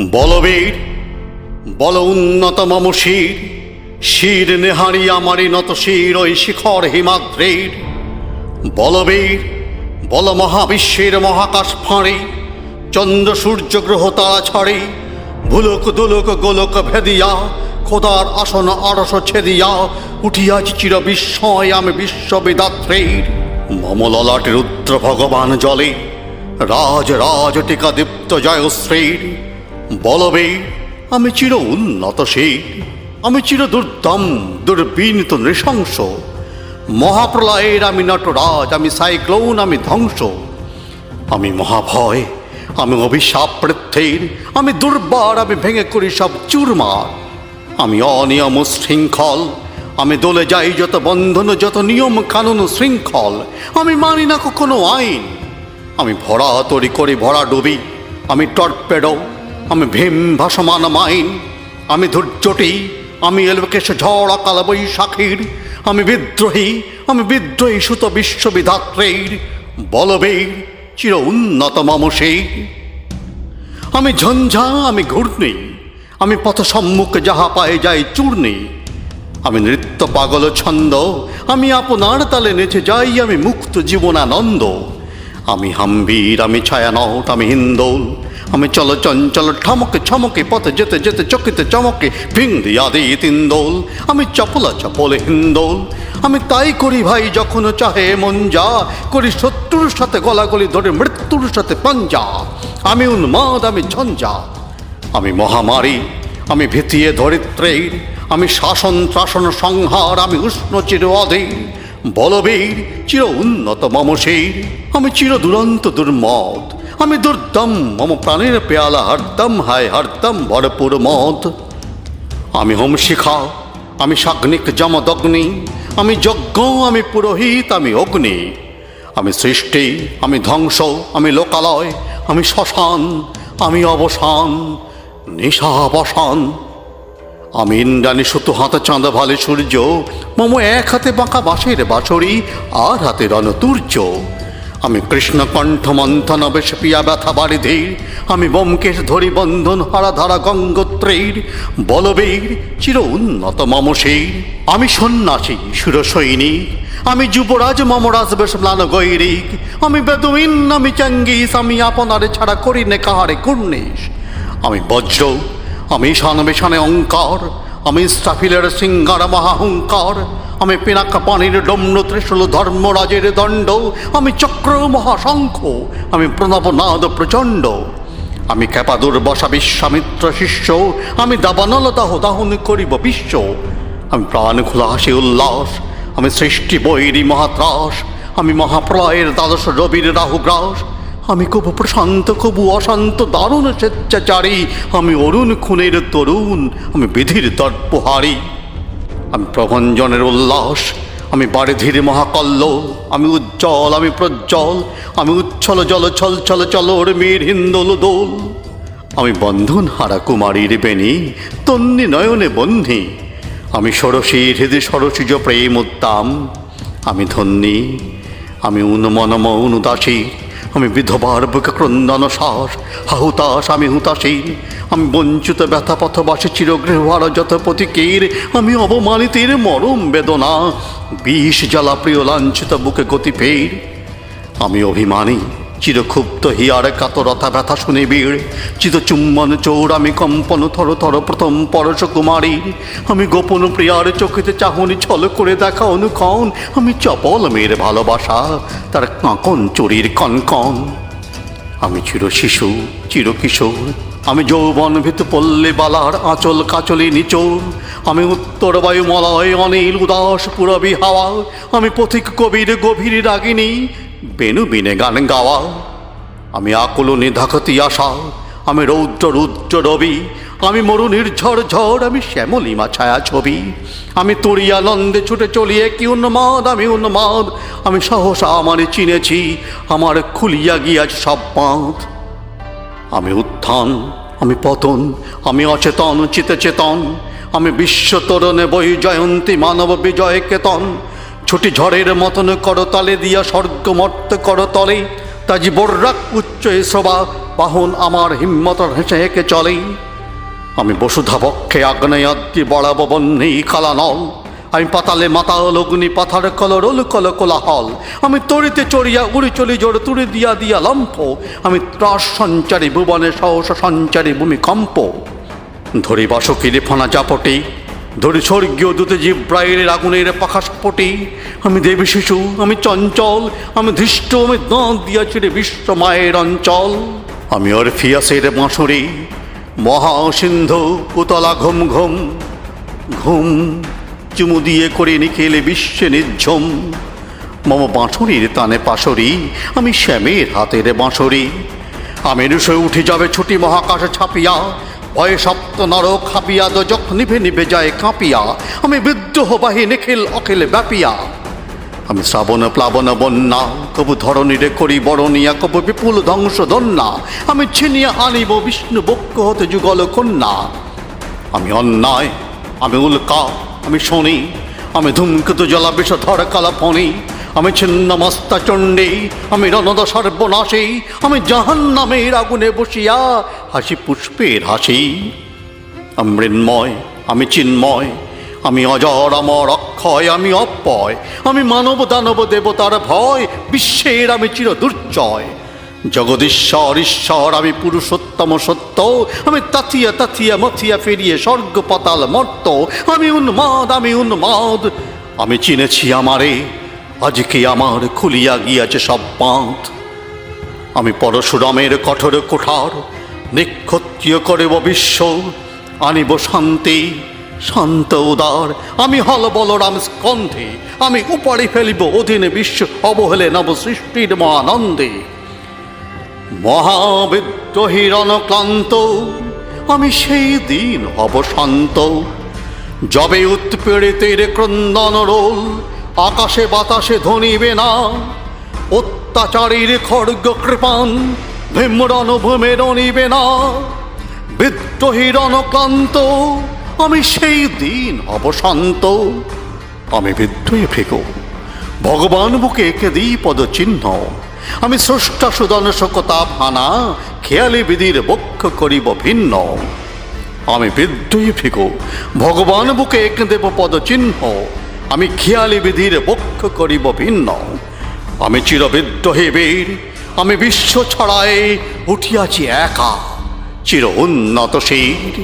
বলবীর বল উন্নত মম শির, শির নেহারি আমারি নত শির ওই শিখর হিমাদ্রির। বলবীর বল মহাবিশ্বের মহাকাশ ফাঁড়ি, চন্দ্র সূর্য গ্রহ তারা ছাড়ি, ভুলক দুলক গোলক ভেদিয়া, খোদার আসন আরস ছেদিয়া, উঠিয়াছি চির বিস্ময় আমি বিশ্ববিদাত্রীর। মম ললাটে রুদ্র ভগবান জলে, রাজ রাজ টিকা দীপ্ত জয়শ্রীর। বলবীর আমি চির উন্নতশীল, আমি চির দুর্দম দুর্বিনীত নৃশংস, মহাপ্রলয়ের আমি নটরাজ, আমি সাইক্লোন, আমি ধ্বংস। আমি মহাভয়, আমি অভিশাপ পৃথ্বীর, আমি দুর্বার, আমি ভেঙে করি সব চুরমার। আমি অনিয়ম শৃঙ্খল, আমি দলে যাই যত বন্ধন, যত নিয়ম কানুন শৃঙ্খল। আমি মানি না কখনো আইন, আমি ভরা তরি করি ভরা ডুবি, আমি টর্পেডো, আমি ভীম ভাসমান মাইন। আমি ধৈর্যটি, আমি এলকেশ ঝড় অকাল বৈশাখীর, আমি বিদ্রোহী, আমি বিদ্রোহী সুত বিশ্ববিধাত্রীর। বলবীর চির উন্নত মম শির। আমি ঝঞ্ঝা, আমি ঘূর্ণি, আমি পথ সম্মুখ যাহা পায়ে যাই চূর্ণি। আমি নৃত্য পাগল ছন্দ, আমি আপনার তালে নেচে যাই, আমি মুক্ত জীবনানন্দ। আমি হাম্বীর, আমি ছায়ানট, আমি হিন্দোল, আমি চল চঞ্চল ঠমকে ছমকে পথে যেতে যেতে চকিতে চমকে ভিংদি আদি তিন্দোল। আমি চপলা চপলে হিন্দোল, আমি তাই করি ভাই যখন চাহে মন যা, করি শত্রুর সাথে গলাগলি ধরে মৃত্যুর সাথে পাঞ্জা। আমি উন্মাদ, আমি ঝঞ্ঝা, আমি মহামারী, আমি ভিতিয়ে ধরিত্রীর, আমি শাসন ত্রাসন সংহার, আমি উষ্ণ চির অধীর। বলবীর চির উন্নত মম শির, আমি চির দুরন্ত দুর্মদ, আমি দুর্দম মম প্রাণের পেয়ালা হরদম, হায় হরদম ভরপুর মদ। আমি হোম শিখা, আমি সাগ্নিক যমদগ্নি, আমি যজ্ঞ, আমি পুরোহিত, আমি অগ্নি। আমি সৃষ্টি, আমি ধ্বংস, আমি লোকালয়, আমি শ্মশান, আমি অবসান, নিশাবসান। আমি ইন্দ্রাণী সুতো হাতে চাঁদ ভালে সূর্য, মম এক হাতে বাঁকা বাঁশের বাঁশরি, আর হাতে রণতুর্য। আমি কৃষ্ণ কণ্ঠ মন্থন বেশ পিয়া ব্যথা বারিধির, আমি ব্যোমকেশ ধরি বন্ধন হারা ধারা গঙ্গোত্রীর। বলবীর চির উন্নত মম শির। আমি সন্ন্যাসী সুর সৈনিক, আমি যুবরাজ মম রাজবেশ ম্লান গৈরিক। আমি বেদুইন, আমি চাঙ্গিস, আমি আপনারে ছাড়া করি নে কাহারে কুর্নিশ। আমি বজ্র, আমি ঈশান বিশানে অঙ্কার, আমি স্টাফিলের সিঙ্গার মহাহুঙ্কার। আমি পিনাকা পানির ডম্র ত্রিশূল ধর্মরাজের দণ্ড, আমি চক্র মহাশঙ্খ, আমি প্রণবনাদ প্রচণ্ড। আমি ক্যাপা দুর্বসা বিশ্বামিত্র শিষ্য, আমি দাবানল দাহ দাহন করিব বিশ্ব। আমি প্রাণ খোলা হাসি উল্লাস, আমি সৃষ্টি বৈরী মহাত্রাস, আমি মহাপ্রলয়ের দ্বাদশ রবির রাহুগ্রাস। আমি কবু প্রশান্ত কবু অশান্ত দারুণ স্বেচ্ছাচারী, আমি অরুণ খুনের তরুণ, আমি বিধির দর্পহারী। আমি প্রভঞ্জনের উল্লাস, আমি বারিধির মহাকল্ল, আমি উজ্জ্বল, আমি প্রজ্জ্বল, আমি উচ্ছল জল ছল ছল চলর মীর হিন্দোল দোল। আমি বন্ধন হারা কুমারীর বেণী, তন্নি নয়নে বন্ধি, আমি ষোড়শী হৃদয় সরসিজ প্রেম উদ্দাম। আমি ধন্যী, আমি উন্মনম অনুদাসী, আমি বিধবার বুকে ক্রন্দন শ্বাস হাহুতাস, আমি হুতাশীর। আমি বঞ্চিত ব্যথা পথবাসী চিরগৃহহারা যত প্রতীকের, আমি অবমানিতের মরম বেদনা, বিষ জ্বালা প্রিয় লাঞ্ছিত বুকে গতি ফের। আমি অভিমানী চিরক্ষুব্ধ হিয়ার কাতরতা ব্যথা শুনে বীর, চিত চুম্বন চোর, আমি কম্পন থর থর প্রথম পরশ কুমারীর। আমি গোপন প্রিয়ার চোখেতে চাহনি ছল করে দেখা অনুক্ষণ, আমি চপল মেয়ের ভালোবাসা তার কাঁকন চুরির কনকন। আমি চির শিশু চির কিশোর, আমি যৌবন ভীত পল্লী বালার আঁচল কাচলি নিচোর। আমি উত্তর বায়ুমলয় অনিল উদাস পুরবী হাওয়া, আমি পথিক কবির গভীর রাগিনী বেনু বিনে গান গাওয়া। আমি আকুল নিধাকতি আশা, আমি রৌদ্র রুদ্র রবি, আমি মরুনির ঝড় ঝড়, আমি শ্যামলিমা ছায়া ছবি। আমি তরিয়ানন্দে ছুটে চলিয়ে কি উন্মাদ, আমি উন্মাদ, আমি সহসা আমারে চিনেছি, আমার খুলিয়া গিয়াছে সব বাঁধ। আমি উত্থান, আমি পতন, আমি অচেতন চিতে চেতন, আমি বিশ্ব তরণে বই জয়ন্তী মানব বিজয় কেতন। ছুটি ঝড়ের মতন করতলে দিয়া স্বর্গমর্ত করতলে, তাজি বর্রাক উচ্চ শোভা বাহন আমার হিম্মতর হেসে হেঁকে চলে। আমি বসুধা বক্ষে আগ্নেয়াদ্রি বড়াব বন্যেই কালানল, আমি পাতালে মাতাল অগ্নি পাথার কলরোল কল কোলাহল, আমি তরিতে চড়িয়া উড়ি চলি জোর তুড়ি দিয়া দিয়া লম্ফ, আমি ত্রাস সঞ্চারী ভুবনে সহস সঞ্চারী ভূমিকম্প। ধরি বাসকির ফনা জাপটে, ধরি স্বর্গীয় দূতে জিব্রাইলের আগুনের পাখা স্ফোটে, আমি দেবী শিশু, আমি চঞ্চল, আমি ধৃষ্ট, আমি দাঁত দিয়া ছিঁড়ে বিশ্ব মায়ের অঞ্চল। আমি অরফিয়াসের বাঁশরি, মহাসিন্ধু উতলা ঘুম ঘুম ঘুম, চুমু দিয়ে করে নিখেলে বিশ্বে নির্ঝুম। মম বাঁশরির তানে পাশরি, আমি শ্যামের হাতের বাঁশরি। আমি রুষে উঠে যাবে ছুটি মহাকাশে ছাপিয়া, ভয়ে সপ্ত নরক খাপিয়া দোজখ নিভে নিভে যায় কাঁপিয়া, আমি বিদ্রোহ বাহি নিখিল অখিল ব্যাপিয়া। আমি শ্রাবণ প্লাবন বন্যা, কবু ধরণীরে করি বরণিয়া, কবু বিপুল ধ্বংস দন্যা, আমি ছিনিয়া আনিব বিষ্ণু বক্ষ হতে যুগল কন্যা। আমি অন্যায়, আমি উল্কা, আমি শনি, আমি ধূমকেতু জলা বিষধর কালা ফণি, আমি ছিন্ন মস্তা চণ্ডী, আমি রণদ সর্বনাশী, আমি জাহান্নামের আগুনে বসিয়া হাসি পুষ্পের হাসি। আমি মৃন্ময়, আমি চিন্ময়, আমি অজর অমর অক্ষয়, আমি অপয়, আমি মানব দানব দেবতার ভয়, বিশ্বের আমি চির দুর্জয়। জগদীশ্বর ঈশ্বর, আমি পুরুষোত্তম সত্য, আমি তাথিয়া তাথিয়া মথিয়া ফিরিয়ে স্বর্গ পাতাল মর্ত, আমি উন্মাদ, আমি উন্মাদ, আমি চিনেছি আমারে, আজকে আমার খুলিয়া গিয়াছে সব বাঁধ। আমি পরশুরামের কঠোর কোঠার, নিক্ষত্রিয় করিব বিশ্ব, আনিব শান্তি শান্ত উদার, আমি হল বলরাম স্কন্ধে, আমি উপাড়ি ফেলিব অধীনে বিশ্ব অবহেলে নব সৃষ্টির মহানন্দে। মহাবিদ্রোহী রণক্লান্ত, আমি সেই দিন হব শান্ত, যবে উৎপীড়িতের ক্রন্দন রোল আকাশে বাতাসে ধ্বনিবে না, অত্যাচারীর খড়গ কৃপান ভীমরণ ভূমে রণিবে না। বিদ্রোহী রণক্লান্ত, আমি সেই দিন হব শান্ত, আমি বিদ্রোহী ফেকো ভগবান বুকে এঁকে দিই পদচিহ্ন, আমি স্রষ্টা সুদন শোকতা ফানা, খেয়ালি বিধির বক্ষ করিব ভিন্ন। আমি বিদ্রোহী ফেকো ভগবান বুকে এঁকে দেব পদচিহ্ন, আমি খেয়ালি বিধির বক্ষ করিব ভিন্ন। আমি চিরবিদ্রোহী বীর, আমি বিশ্ব ছড়ায় উঠিয়াছি একা চির উন্নত শির।